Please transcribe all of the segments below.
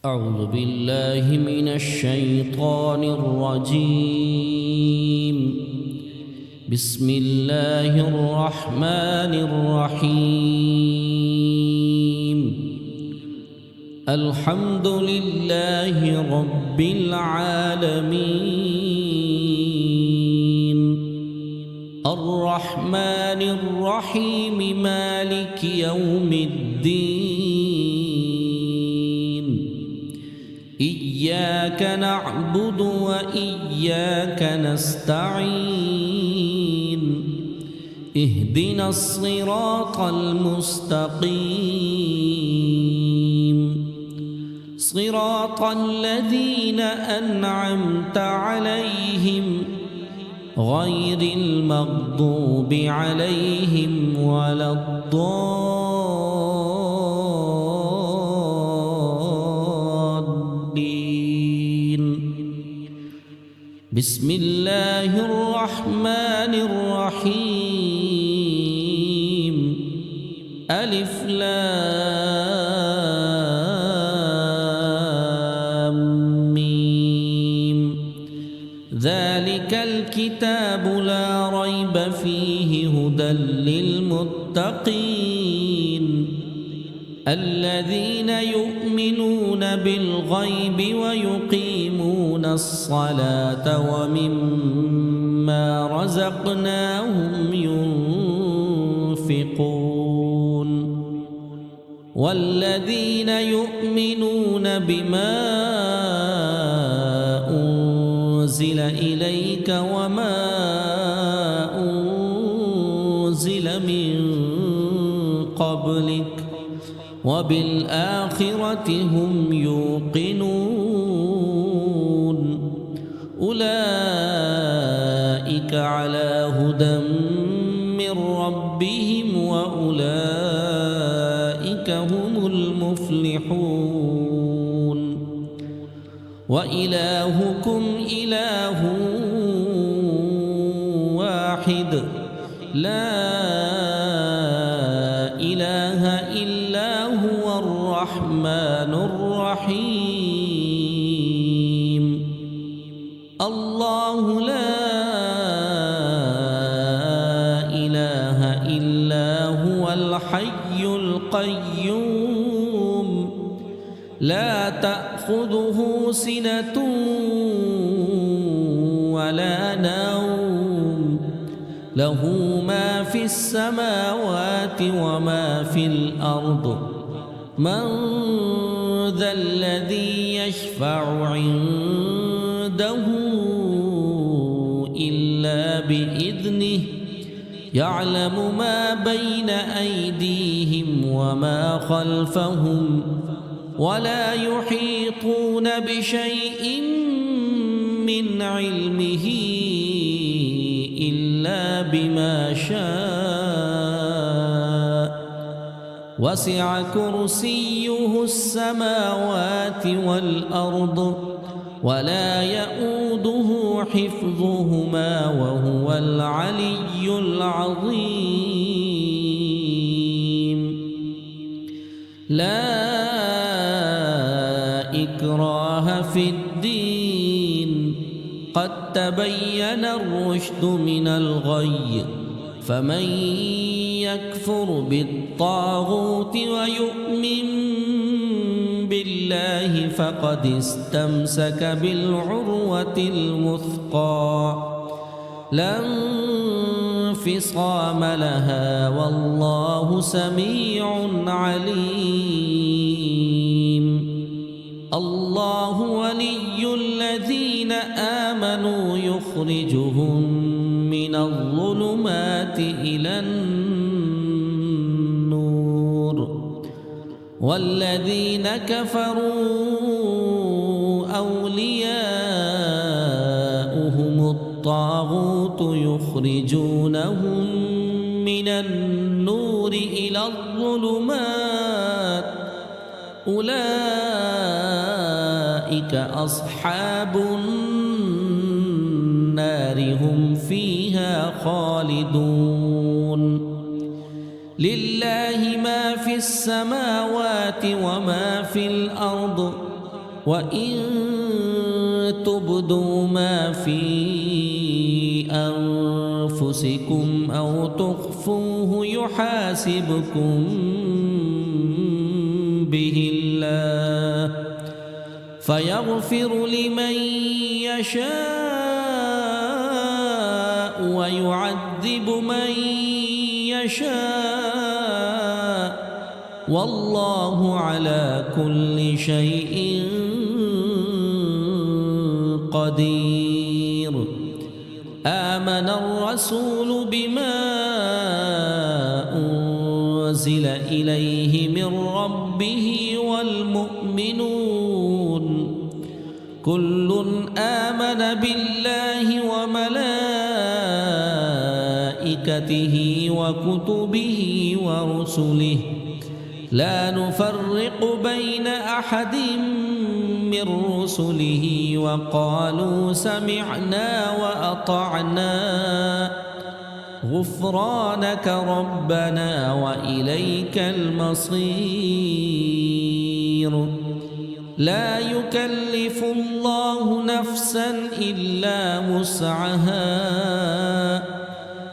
أعوذ بالله من الشيطان الرجيم. بسم الله الرحمن الرحيم. الحمد لله رب العالمين، الرحمن الرحيم، مالك يوم الدين. إياك نعبد وإياك نستعين. اهدنا الصراط المستقيم، صراط الذين أنعمت عليهم غير المغضوب عليهم ولا الضالين. بسم الله الرحمن الرحيم. ألف لام ميم. ذلك الكتاب لا ريب فيه هدى للمتقين الذين يؤمنون بالغيب ويقيمون الصلاة ومما رزقناهم ينفقون والذين يؤمنون بما أنزل إليك وما أنزل من قبلك وبالآخرة هم يوقنون أولئك على هدى من ربهم وأولئك هم المفلحون. وإلهكم إله واحد لا إله إلا هو الرحمن الرحيم. الله لا إله إلا هو الحي القيوم لا تأخذه سنة ولا نوم له ما في السماوات وما في الأرض. من ذا الذي يشفع عنده إلا بإذنه يعلم ما بين أيديهم وما خلفهم ولا يحيطون بشيء من علمه إلا بما شاء. وسع كرسيه السماوات والأرض ولا يؤوده حفظهما وهو العلي العظيم. لا إكراه في الدين قد تبين الرشد من الغي فمن يكفر بالطاغوت ويؤمن بالله فقد استمسك بالعروة الوثقى لا انفصام لها والله سميع عليم. الله ولي الذين آمنوا يخرجهم من الظلمات إلى النور والذين كفروا أولياؤهم الطاغوت يخرجونهم من النور إلى الظلمات أولئك أصحاب النار هم فيها خالدون. لله ما في السماوات وما في الأرض وإن تبدوا ما في أنفسكم أو تخفوه يحاسبكم به الله فيغفر لمن يشاء ويعذب من يشاء والله على كل شيء قدير. آمن الرسول بما أنزل إليه من ربه والمؤمنون كل آمن بالله وملائكته وكتبه ورسله لا نفرق بين أحد من رسله وقالوا سمعنا وأطعنا غفرانك ربنا وإليك المصير. لا يكلف الله نفسا إلا وسعها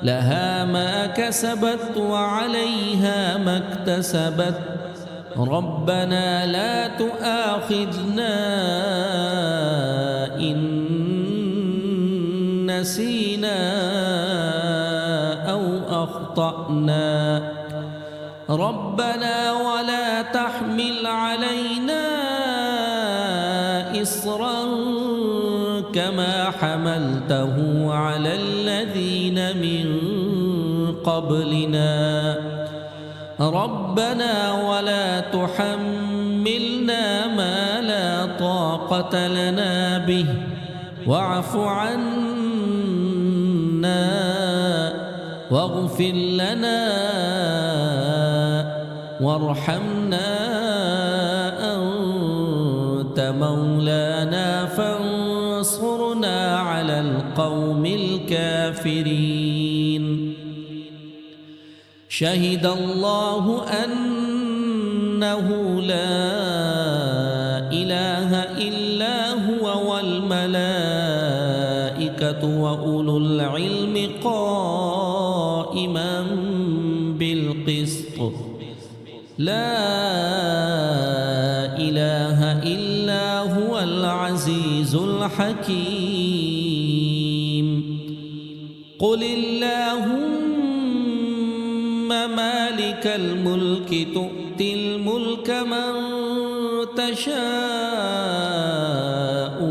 لها ما كسبت وعليها ما اكتسبت ربنا لا تؤاخذنا إن نسينا أو أخطأنا ربنا ولا تحمل علينا إصرا كما حملته على الذين من قبلنا ربنا ولا تحملنا ما لا طاقة لنا به واعف عنا واغفر لنا وارحمنا أنت مولانا فانصرنا على القوم الكافرين. شهد الله أنه لا إله إلا هو والملائكة وأولو العلم قائما بالقسط لا إله إلا هو العزيز الحكيم. قل اللهم مالك الملك تؤتي الملك من تشاء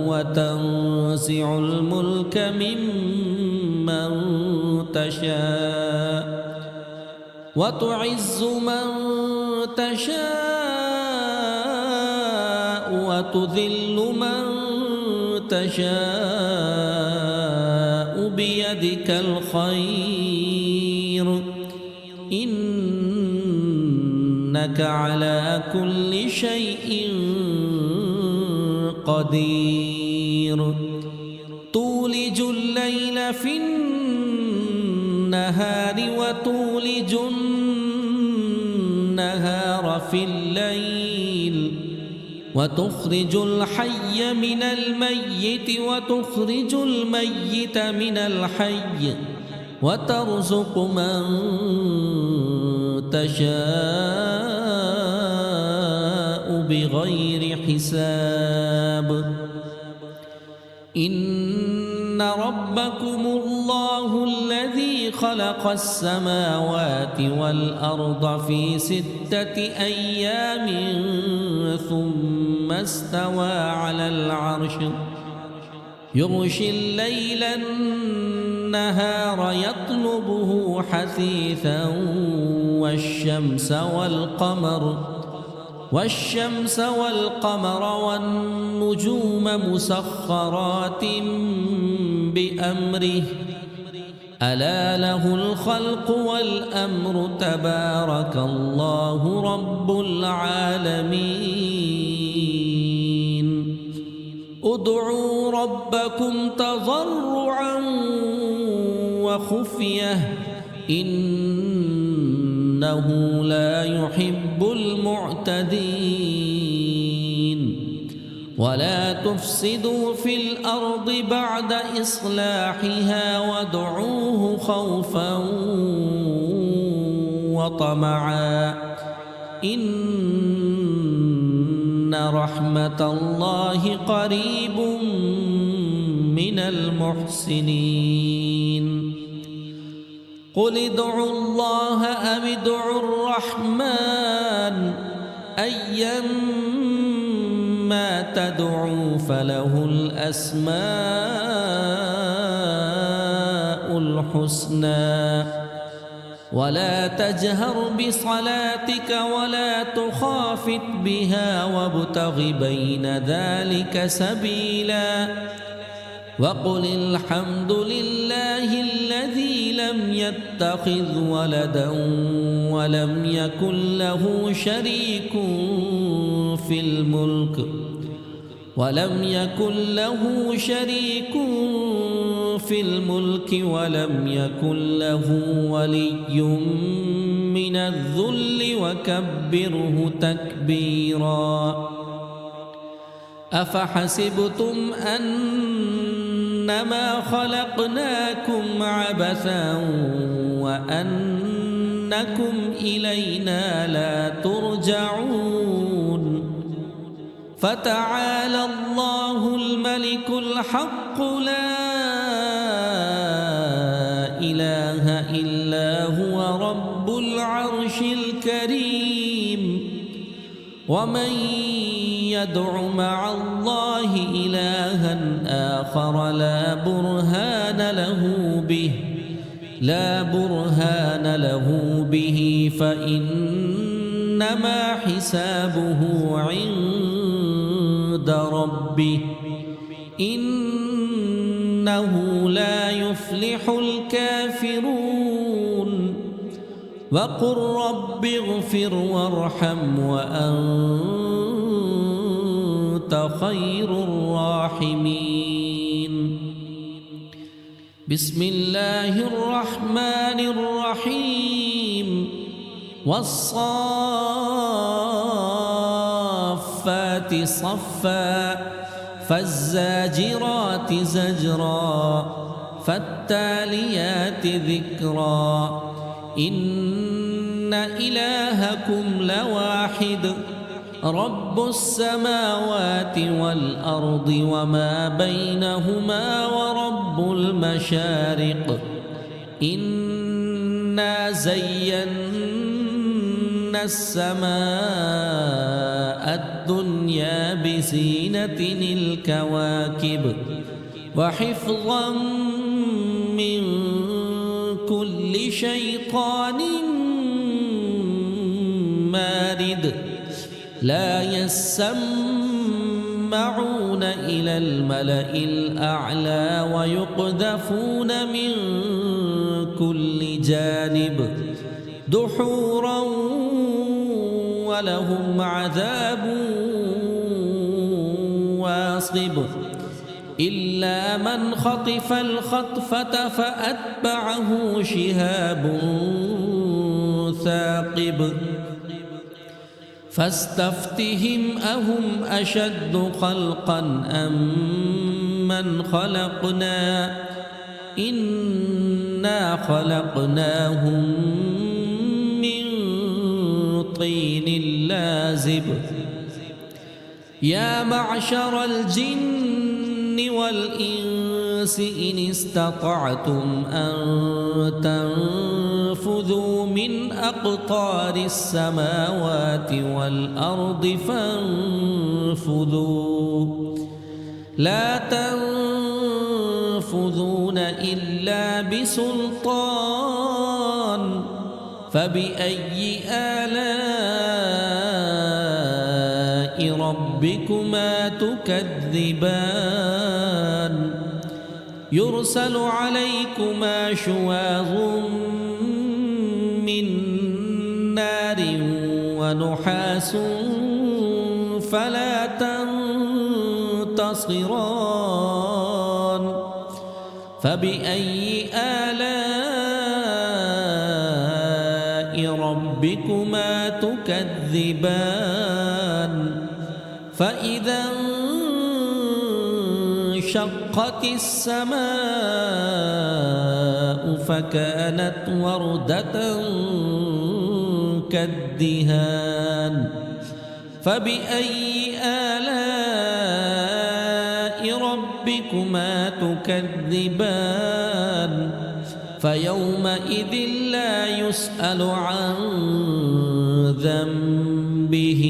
وتنزع الملك ممن تشاء وتعز من تشاء وتذل من تشاء بيدك الخير إنك على كل شيء قدير. تولج الليل في النهار وتولج النهار في الليل وتخرج الحي من الميت وتخرج الميت من الحي وترزق من تشاء بغير حساب. إن ربكم الله الذي خلق السماوات والأرض في 6 أيام ثم استوى على العرش يغشي الليل النهار يطلبه حثيثا والشمس والقمر والنجوم مسخرات بأمره ألا له الخلق والأمر تبارك الله رب العالمين. ادعوا ربكم تضرعا وخفية إنه لا يحب المعتدين. ولا تفسدوا في الأرض بعد إصلاحها وادعوه خوفا وطمعا إن رحمة الله قريب من المحسنين قل ادعوا الله أو ادعوا الرحمن أيما تدعوا فله الأسماء الحسنى ولا تجهر بصلاتك ولا تخافت بها وابتغ بين ذلك سبيلا وقل الحمد لله الذي لم يتخذ ولدا ولم يكن له شريك في الملك ولم ولم يكن له ولي من الذل وكبره تكبيرا أفحسبتم أنما خلقناكم عبثا وأنكم إلينا لا ترجعون فتعالى الله الملك الحق لا إله إلا هو رب العرش الكريم ومن يدع مع الله إلها آخر لا برهان له به فإنما حسابه عند ربه إنه لا يفلح الكافرون وقل رب اغفر وارحم وأنت خير الراحمين بسم الله الرحمن الرحيم والصافات صفا فالزاجرات زجرا فالتاليات ذكرا إن إلهكم لواحد رب السماوات والأرض وما بينهما ورب المشارق إنا زينا السماء الدنيا بزينة الكواكب وحفظا من كل شيطان مارد لا يسمعون إلى الملأ الأعلى ويقذفون من كل جانب دحورا ولهم عذاب واصب إلا من خطف الخطفة فأتبعه شهاب ثاقب فاستفتهم أهم أشد خلقا أم من خلقنا إنا خلقناهم من طين لازب يا معشر الجن والإنس إن استطعتم أن تنفذوا من أقطار السماوات والأرض فانفذوا لا تنفذون إلا بسلطان فبأي آلاء ربكما تكذبان يرسل عليكما شواظ من نار ونحاس فلا تنتصران فبأي آلاء ربكما تكذبان فإذا انشقت السماء فكانت وردة كالدهان فبأي آلاء ربكما تكذبان فيومئذ لا يسأل عن ذنبه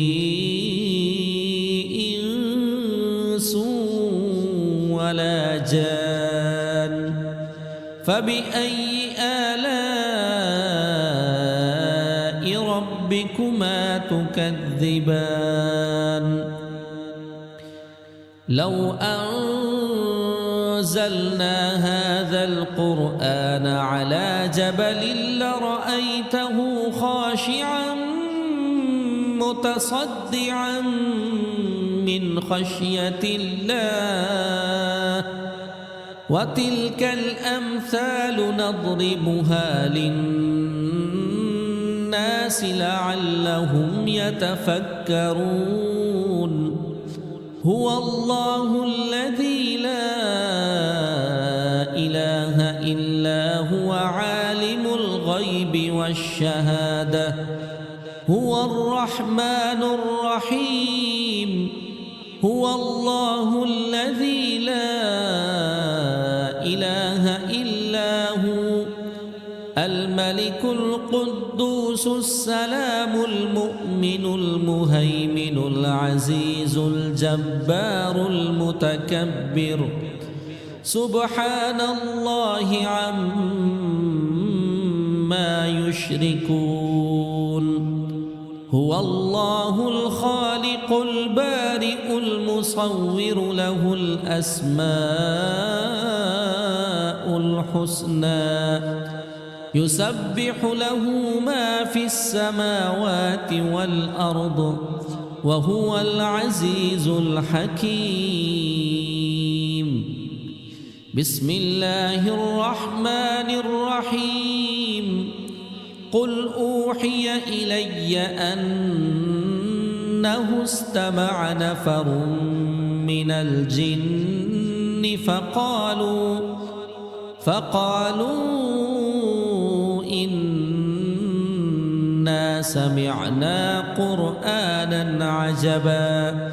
إنس ولا جان فبأي آلاء ربكما تكذبان لو أنزلنا هذا القرآن على جبل لرأيته خاشعا متصدعا من خشية الله وتلك الأمثال نضربها للناس لعلهم يتفكرون هو الله الذي لا إله إلا هو عالم الغيب والشهادة هو الرحمن الرحيم هو الله الذي لا إله إلا هو الملك القدوس السلام المؤمن المهيمن العزيز الجبار المتكبر سبحان الله عما يشركون هو الله الخالق البارئ المصور له الأسماء الحسنى يسبح له ما في السماوات والأرض وهو العزيز الحكيم بسم الله الرحمن الرحيم قل أوحي إلي أنه استمع نفر من الجن فقالوا إنا سمعنا قرآنا عجبا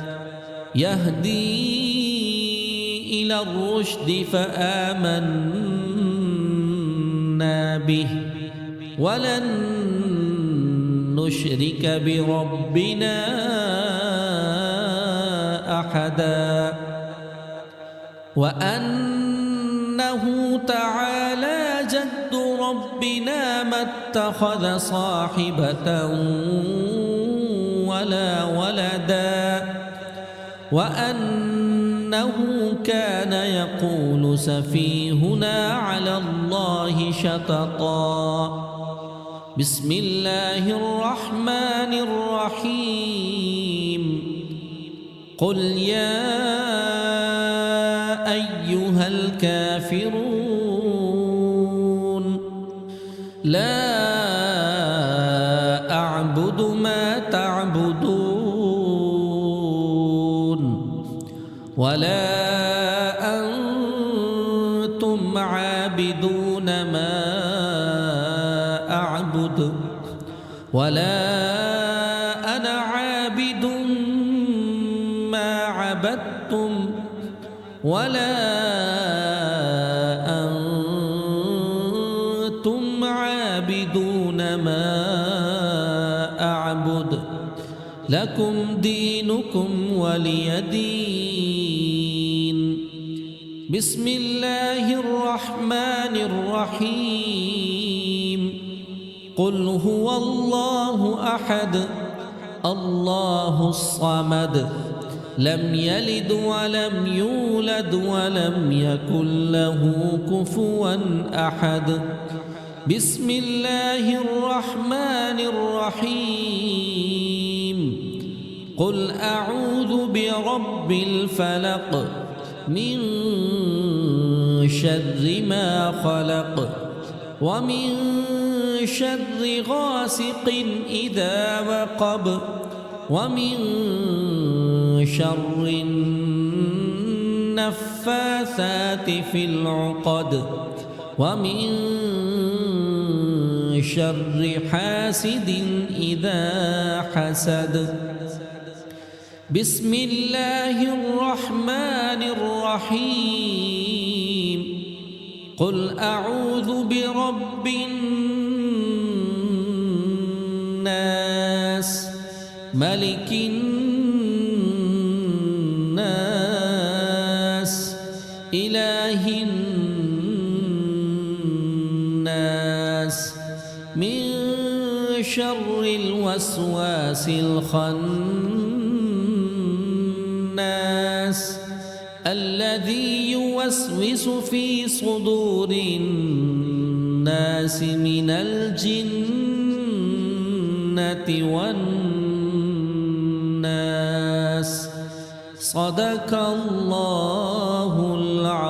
يهدي إلى الرشد فآمنا به ولن نشرك بربنا أحدا وأنه تعالى جد ربنا ما اتخذ صاحبة ولا ولدا وأنه كان يقول سفيهنا على الله شططا بسم الله الرحمن الرحيم قل يا أيها الكافرون لا أعبد ما تعبدون ولا أنتم عابدون ما أعبد ولا أنا عابد ما عبدتم ولا أنتم عابدون ما أعبد لكم دينكم ولي دين بسم الله الرحمن الرحيم قل هو الله أحد الله الصمد لم يلد ولم يولد ولم يكن له كفوا أحد بسم الله الرحمن الرحيم قل أعوذ برب الفلق من شر ما خلق ومن شر غاسق إذا وقب ومن شر النفاثات في العقد ومن شر حاسد إذا حسد. بسم الله الرحمن الرحيم. قل أعوذ برب الناس ملك الناس إله الناس من شر الوسواس الخناس الذي يوسوس في صدور الناس من الجنة والناس. صدق الله العظيم.